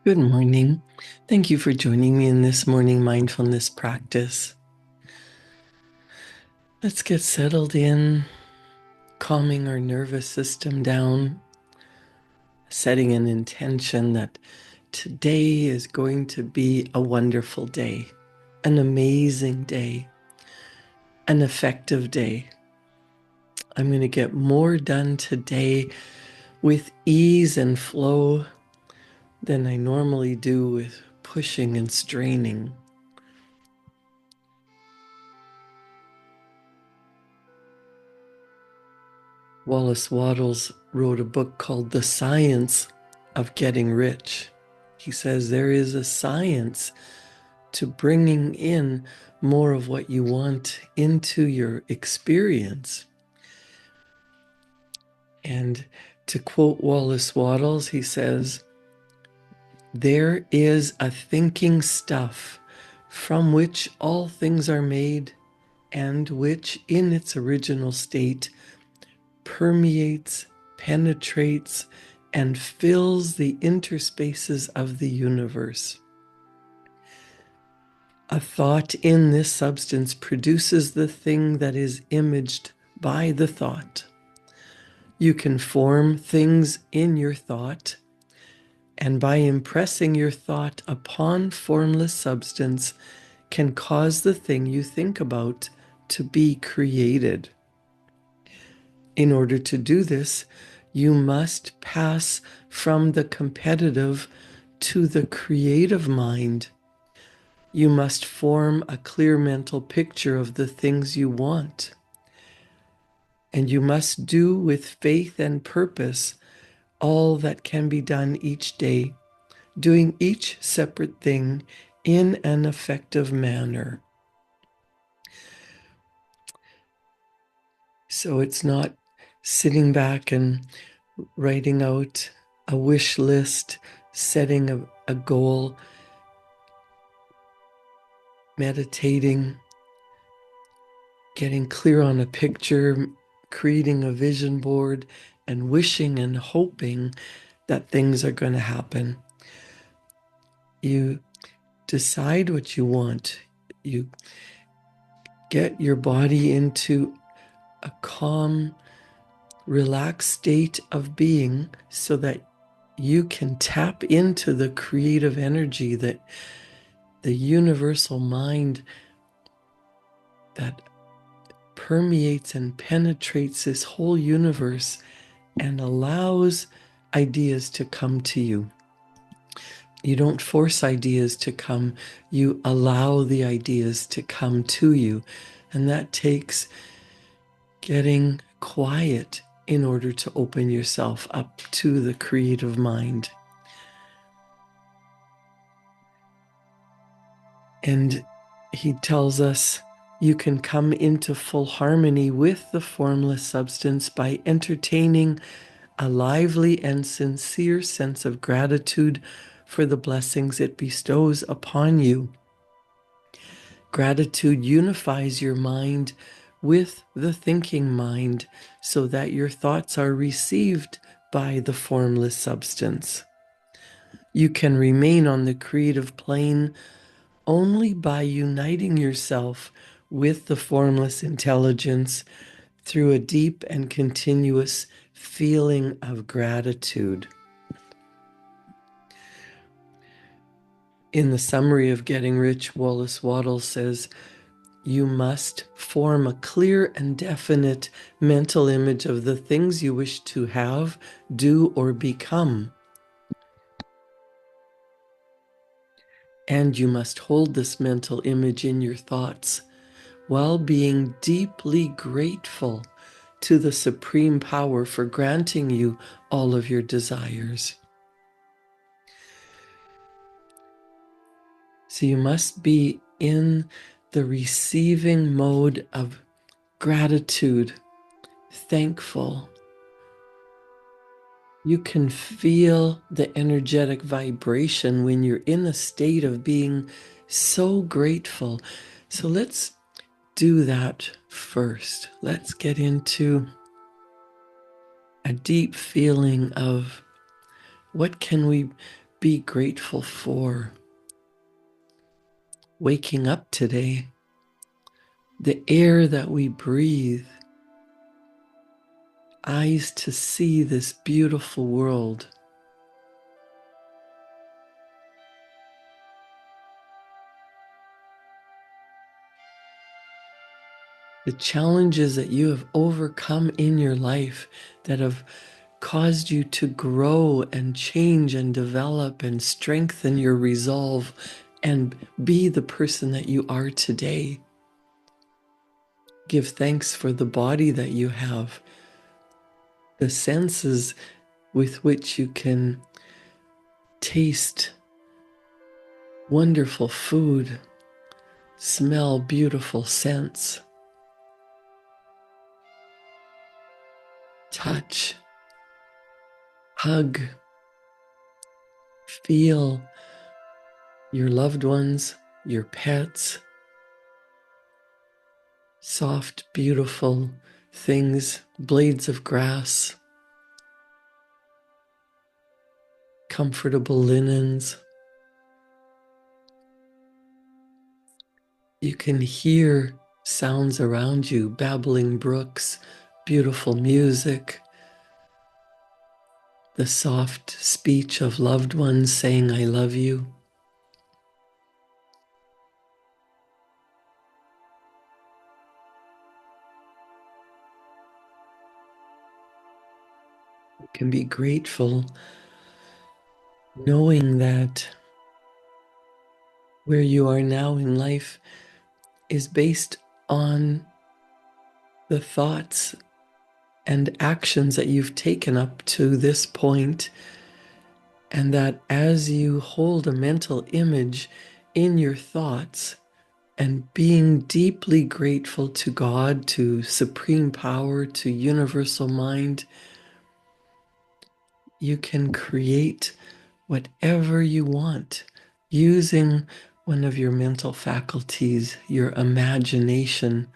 Good morning. Thank you for joining me in this morning mindfulness practice. Let's get settled in, calming our nervous system down, setting an intention that today is going to be a wonderful day, an amazing day, an effective day. I'm going to get more done today with ease and flow than I normally do with pushing and straining. Wallace Wattles wrote a book called The Science of Getting Rich. He says there is a science to bringing in more of what you want into your experience. And to quote Wallace Wattles, he says, "There is a thinking stuff from which all things are made, and which in its original state permeates, penetrates, and fills the interspaces of the universe. A thought in this substance produces the thing that is imaged by the thought. You can form things in your thought, and by impressing your thought upon formless substance, can cause the thing you think about to be created. In order to do this, you must pass from the competitive to the creative mind. You must form a clear mental picture of the things you want. And you must do with faith and purpose all that can be done each day, doing each separate thing in an effective manner." So it's not sitting back and writing out a wish list, setting a goal, meditating, getting clear on a picture, creating a vision board, and wishing and hoping that things are going to happen. You decide what you want. You get your body into a calm, relaxed state of being so that you can tap into the creative energy, that the universal mind that permeates and penetrates this whole universe and allows ideas to come to you. You don't force ideas to come, you allow the ideas to come to you. And that takes getting quiet in order to open yourself up to the creative mind. And he tells us you can come into full harmony with the formless substance by entertaining a lively and sincere sense of gratitude for the blessings it bestows upon you. Gratitude unifies your mind with the thinking mind so that your thoughts are received by the formless substance. You can remain on the creative plane only by uniting yourself with the formless intelligence through a deep and continuous feeling of gratitude. In the summary of Getting Rich, Wallace Wattles says, you must form a clear and definite mental image of the things you wish to have, do, or become. And you must hold this mental image in your thoughts while being deeply grateful to the supreme power for granting you all of your desires. So you must be in the receiving mode of gratitude, thankful. You can feel the energetic vibration when you're in a state of being so grateful. So let's do that first. Let's get into a deep feeling of what can we be grateful for? Waking up today, the air that we breathe, eyes to see this beautiful world. The challenges that you have overcome in your life that have caused you to grow and change and develop and strengthen your resolve and be the person that you are today. Give thanks for the body that you have, the senses with which you can taste wonderful food, smell beautiful scents, touch, hug, feel your loved ones, your pets, soft, beautiful things, blades of grass, comfortable linens. You can hear sounds around you, babbling brooks, beautiful music, the soft speech of loved ones saying, "I love you." You can be grateful knowing that where you are now in life is based on the thoughts and actions that you've taken up to this point, and that as you hold a mental image in your thoughts and being deeply grateful to God, to supreme power, to universal mind, you can create whatever you want using one of your mental faculties, your imagination,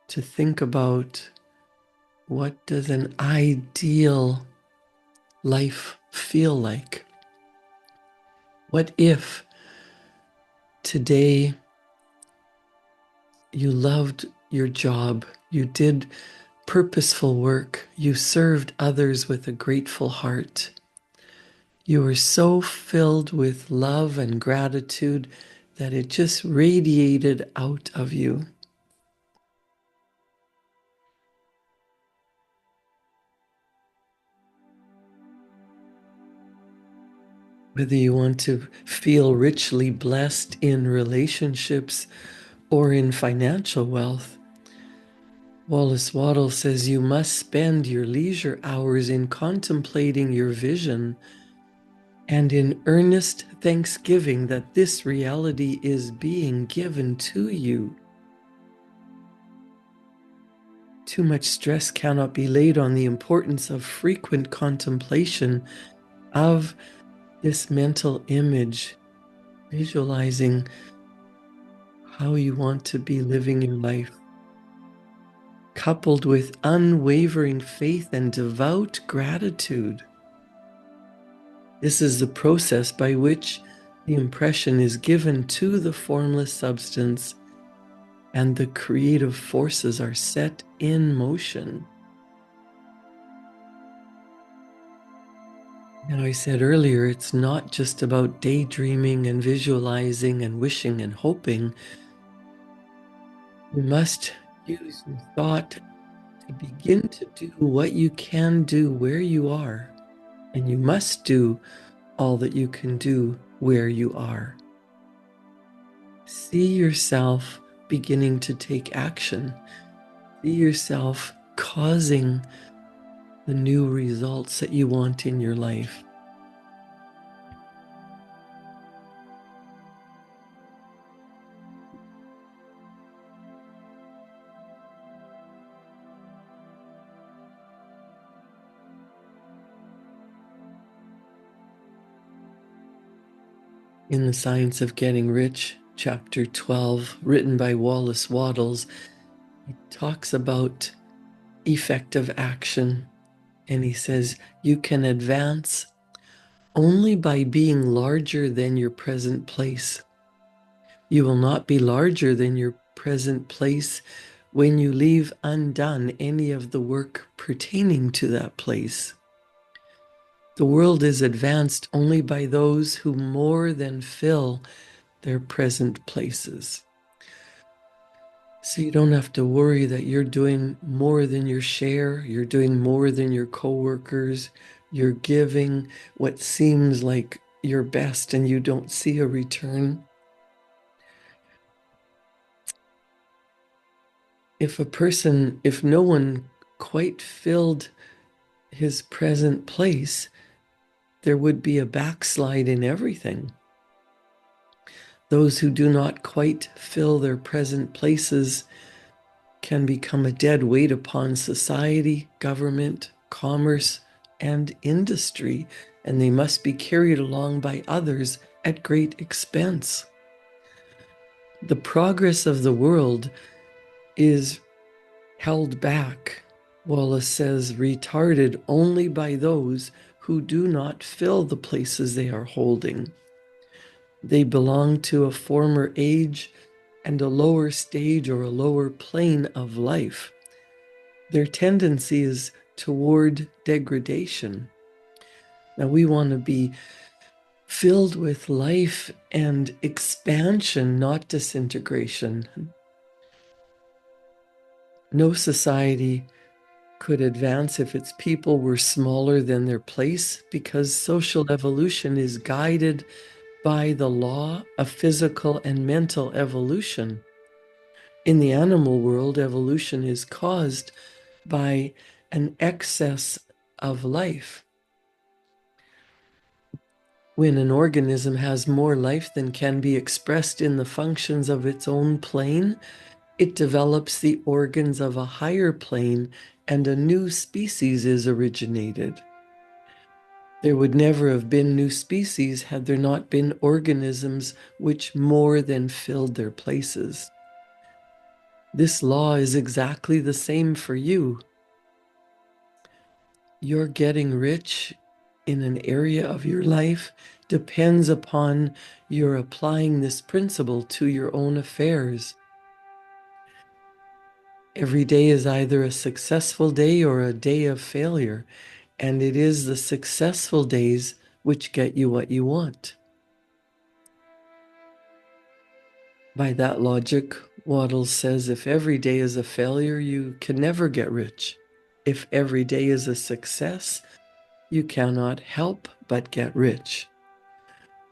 to think about what does an ideal life feel like? What if today you loved your job, you did purposeful work, you served others with a grateful heart, you were so filled with love and gratitude that it just radiated out of you? Whether you want to feel richly blessed in relationships or in financial wealth, Wallace Wattles says you must spend your leisure hours in contemplating your vision and in earnest thanksgiving that this reality is being given to you. Too much stress cannot be laid on the importance of frequent contemplation of this mental image, visualizing how you want to be living your life, coupled with unwavering faith and devout gratitude. This is the process by which the impression is given to the formless substance and the creative forces are set in motion. Now, I said earlier, it's not just about daydreaming and visualizing and wishing and hoping. You must use your thought to begin to do what you can do where you are, and you must do all that you can do where you are. See yourself beginning to take action. See yourself causing the new results that you want in your life. In The Science of Getting Rich, chapter 12, written by Wallace Wattles, he talks about effective action. And he says, you can advance only by being larger than your present place. You will not be larger than your present place when you leave undone any of the work pertaining to that place. The world is advanced only by those who more than fill their present places. So you don't have to worry that you're doing more than your share, you're doing more than your coworkers, you're giving what seems like your best and you don't see a return. If no one quite filled his present place, there would be a backslide in everything. Those who do not quite fill their present places can become a dead weight upon society, government, commerce, and industry, and they must be carried along by others at great expense. The progress of the world is held back, Wallace says, retarded only by those who do not fill the places they are holding. They belong to a former age and a lower stage or a lower plane of life. Their tendency is toward degradation. Now, we want to be filled with life and expansion, not disintegration. No society could advance if its people were smaller than their place, because social evolution is guided by the law of physical and mental evolution. In the animal world, evolution is caused by an excess of life. When an organism has more life than can be expressed in the functions of its own plane, it develops the organs of a higher plane and a new species is originated. There would never have been new species had there not been organisms which more than filled their places. This law is exactly the same for you. Your getting rich in an area of your life depends upon your applying this principle to your own affairs. Every day is either a successful day or a day of failure, and it is the successful days which get you what you want. By that logic, Wattles says if every day is a failure, you can never get rich. If every day is a success, you cannot help but get rich.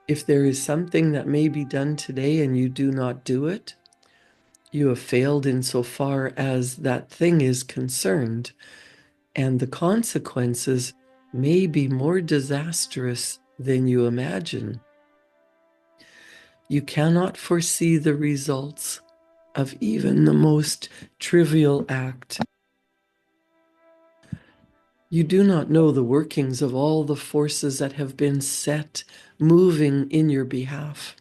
If there is something that may be done today and you do not do it, you have failed insofar as that thing is concerned, and the consequences may be more disastrous than you imagine. You cannot foresee the results of even the most trivial act. You do not know the workings of all the forces that have been set moving in your behalf.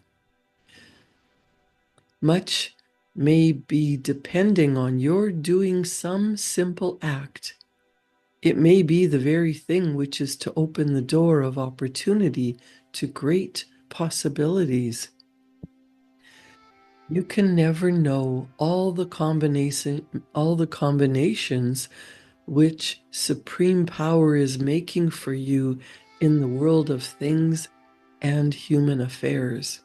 Much may be depending on your doing some simple act. It may be the very thing which is to open the door of opportunity to great possibilities. You can never know all the combinations which supreme power is making for you in the world of things and human affairs.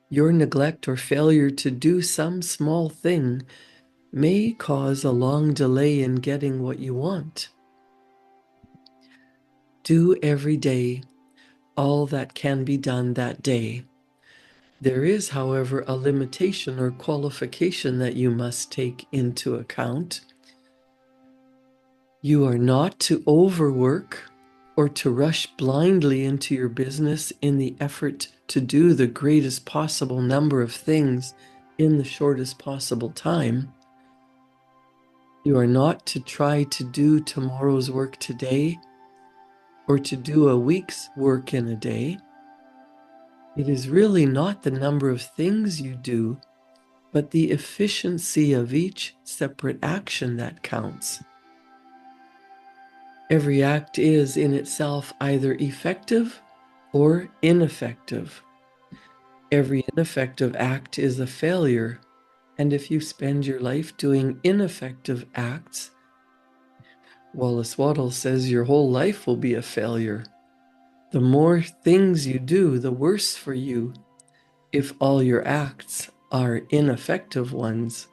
Your neglect or failure to do some small thing may cause a long delay in getting what you want. Do every day all that can be done that day. There is, however, a limitation or qualification that you must take into account. You are not to overwork or to rush blindly into your business in the effort to do the greatest possible number of things in the shortest possible time. You are not to try to do tomorrow's work today or to do a week's work in a day. It is really not the number of things you do, but the efficiency of each separate action that counts. Every act is in itself either effective or ineffective. Every ineffective act is a failure. And if you spend your life doing ineffective acts, Wallace Wattles says your whole life will be a failure. The more things you do, the worse for you if all your acts are ineffective ones.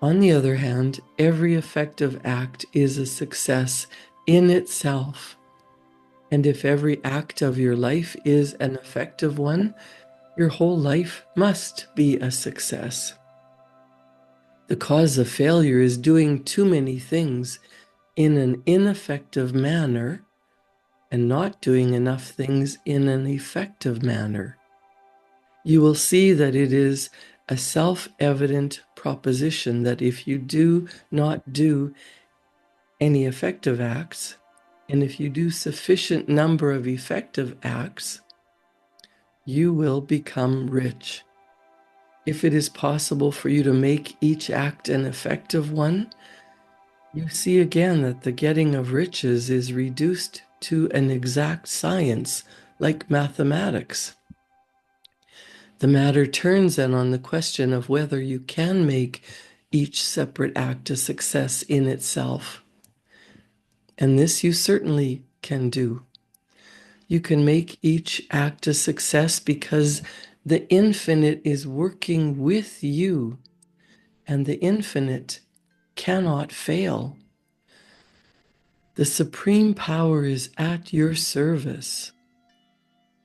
On the other hand, every effective act is a success in itself. And if every act of your life is an effective one, your whole life must be a success. The cause of failure is doing too many things in an ineffective manner and not doing enough things in an effective manner. You will see that it is a self-evident proposition that if you do not do any effective acts, and if you do sufficient number of effective acts, you will become rich. If it is possible for you to make each act an effective one, you see again that the getting of riches is reduced to an exact science like mathematics. The matter turns then on the question of whether you can make each separate act a success in itself. And this you certainly can do. You can make each act a success because the infinite is working with you, and the infinite cannot fail. The supreme power is at your service.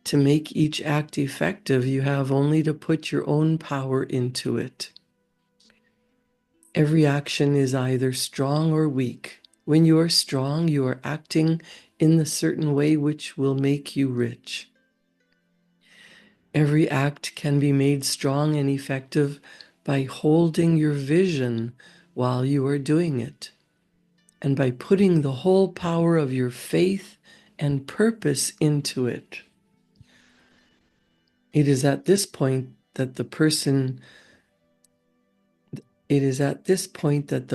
To make each act effective, you have only to put your own power into it. Every action is either strong or weak. When you are strong, you are acting in the certain way which will make you rich. Every act can be made strong and effective by holding your vision while you are doing it, and by putting the whole power of your faith and purpose into it. It is at this point that the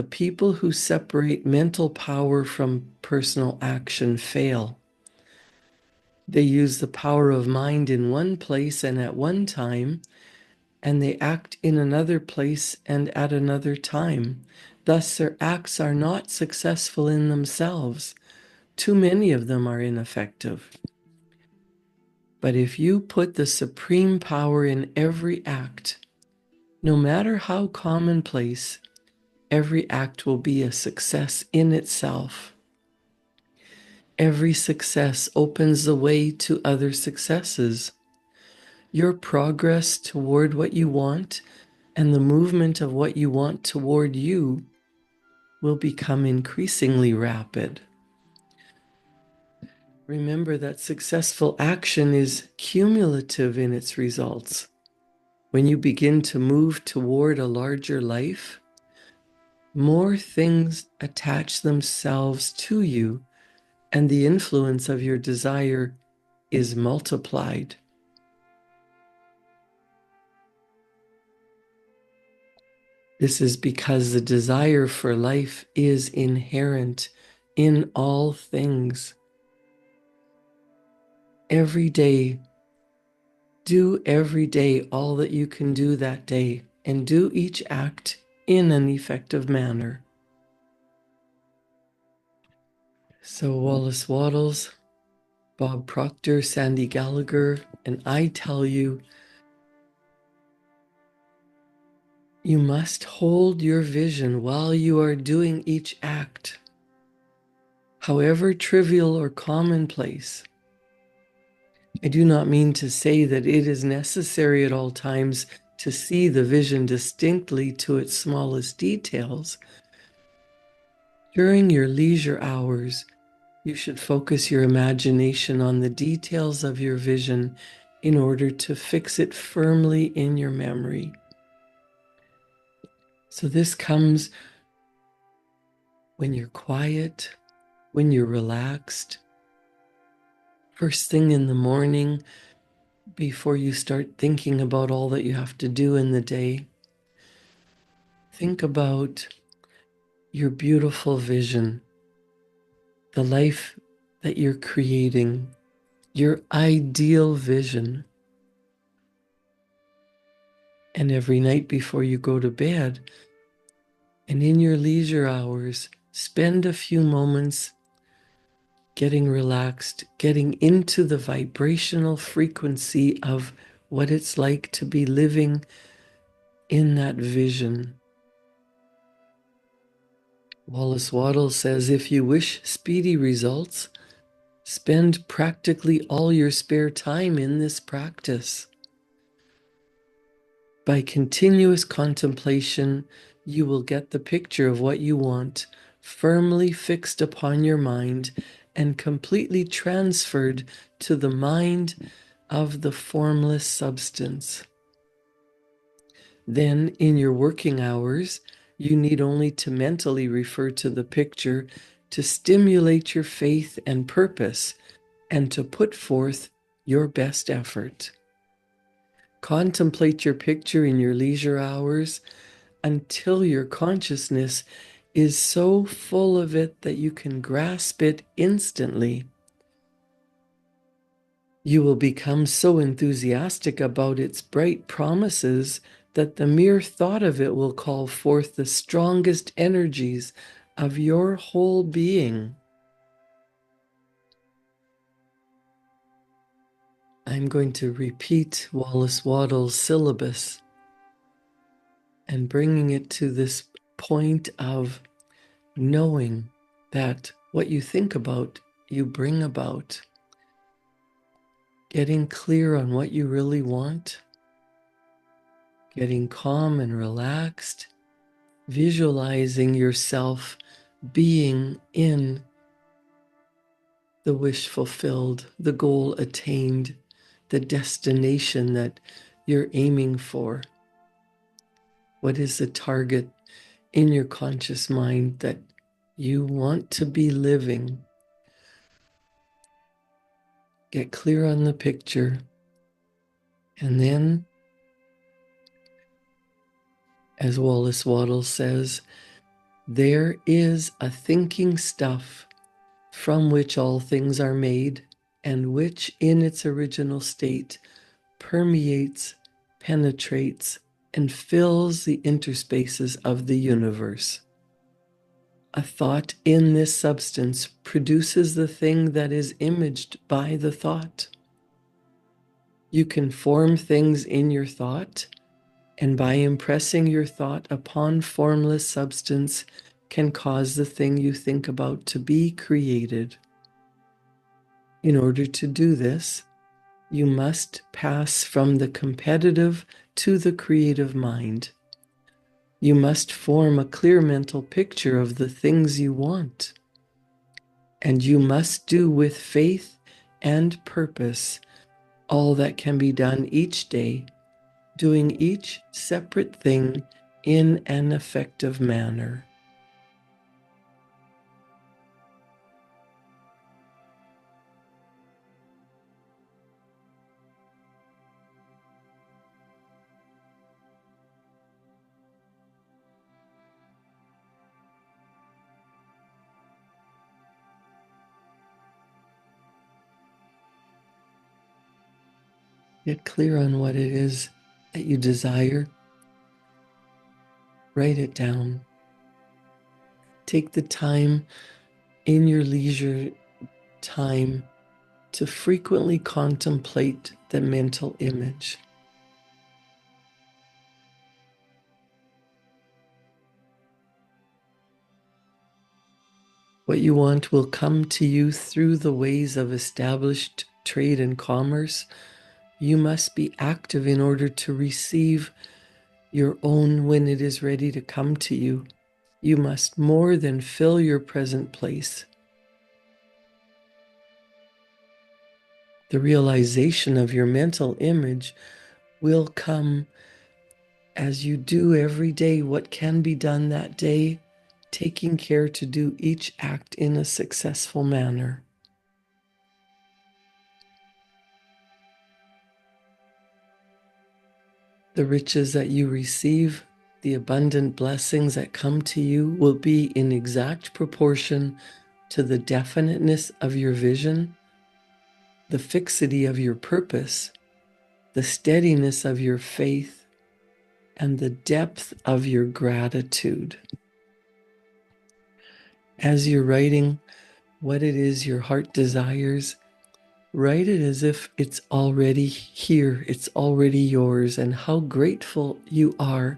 people who separate mental power from personal action fail. They use the power of mind in one place and at one time, and they act in another place and at another time. Thus, their acts are not successful in themselves. Too many of them are ineffective. But if you put the supreme power in every act, no matter how commonplace, every act will be a success in itself. Every success opens the way to other successes. Your progress toward what you want and the movement of what you want toward you will become increasingly rapid. Remember that successful action is cumulative in its results. When you begin to move toward a larger life, more things attach themselves to you, and the influence of your desire is multiplied. This is because the desire for life is inherent in all things. Every day, do every day all that you can do that day, and do each act in an effective manner. So Wallace Wattles, Bob Proctor, Sandy Gallagher, and I tell you, you must hold your vision while you are doing each act, however trivial or commonplace. I do not mean to say that it is necessary at all times to see the vision distinctly to its smallest details. During your leisure hours, you should focus your imagination on the details of your vision in order to fix it firmly in your memory. So this comes when you're quiet, when you're relaxed, first thing in the morning, before you start thinking about all that you have to do in the day. Think about your beautiful vision. the life that you're creating, your ideal vision. And every night before you go to bed, and in your leisure hours, spend a few moments getting relaxed, getting into the vibrational frequency of what it's like to be living in that vision. Wallace Wattles says, if you wish speedy results, spend practically all your spare time in this practice. By continuous contemplation, you will get the picture of what you want firmly fixed upon your mind and completely transferred to the mind of the formless substance. Then, in your working hours, you need only to mentally refer to the picture to stimulate your faith and purpose and to put forth your best effort. Contemplate your picture in your leisure hours until your consciousness is so full of it that you can grasp it instantly. You will become so enthusiastic about its bright promises that the mere thought of it will call forth the strongest energies of your whole being. I'm going to repeat Wallace Wattles' syllabus and bringing it to this point of knowing that what you think about, you bring about. Getting clear on what you really want, getting calm and relaxed, visualizing yourself being in the wish fulfilled, the goal attained, the destination that you're aiming for. What is the target in your conscious mind that you want to be living? Get clear on the picture. And then, as Wallace Wattles says, there is a thinking stuff from which all things are made, and which in its original state permeates, penetrates, and fills the interspaces of the universe. A thought in this substance produces the thing that is imaged by the thought. You can form things in your thought, and by impressing your thought upon formless substance can cause the thing you think about to be created. In order to do this, you must pass from the competitive to the creative mind. You must form a clear mental picture of the things you want. And you must do with faith and purpose all that can be done each day, doing each separate thing in an effective manner. Get clear on what it is that you desire. Write it down. Take the time in your leisure time to frequently contemplate the mental image. What you want will come to you through the ways of established trade and commerce. You must be active in order to receive your own when it is ready to come to you. You must more than fill your present place. The realization of your mental image will come as you do every day what can be done that day, taking care to do each act in a successful manner. The riches that you receive, the abundant blessings that come to you will be in exact proportion to the definiteness of your vision, the fixity of your purpose, the steadiness of your faith, and the depth of your gratitude. As you're writing what it is your heart desires, write it as if it's already here, it's already yours, and how grateful you are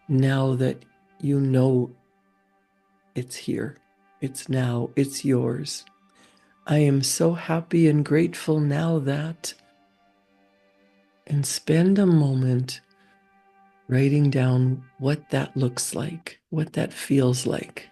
now that you know it's here. It's now, it's yours. I am so happy and grateful now that, and spend a moment writing down what that looks like, what that feels like.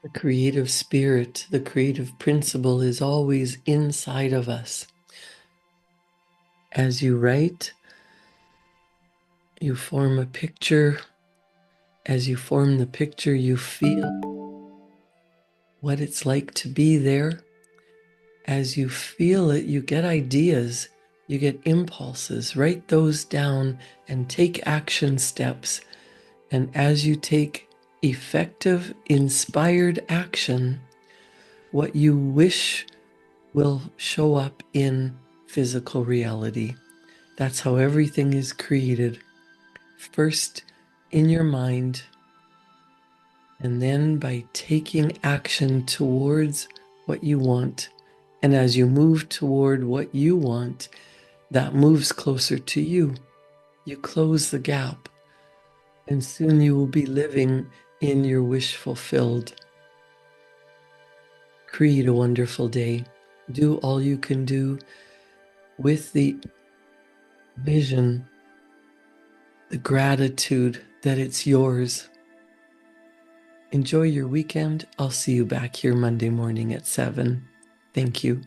The creative spirit, the creative principle is always inside of us. As you write, you form a picture. As you form the picture, you feel what it's like to be there. As you feel it, you get ideas, you get impulses. Write those down and take action steps. And as you take effective, inspired action, what you wish will show up in physical reality. That's how everything is created. First in your mind, and then by taking action towards what you want. And as you move toward what you want, that moves closer to you. You close the gap, and soon you will be living in your wish fulfilled. Create a wonderful day. Do all you can do with the vision, the gratitude that it's yours. Enjoy your weekend. I'll see you back here Monday morning at 7. Thank you.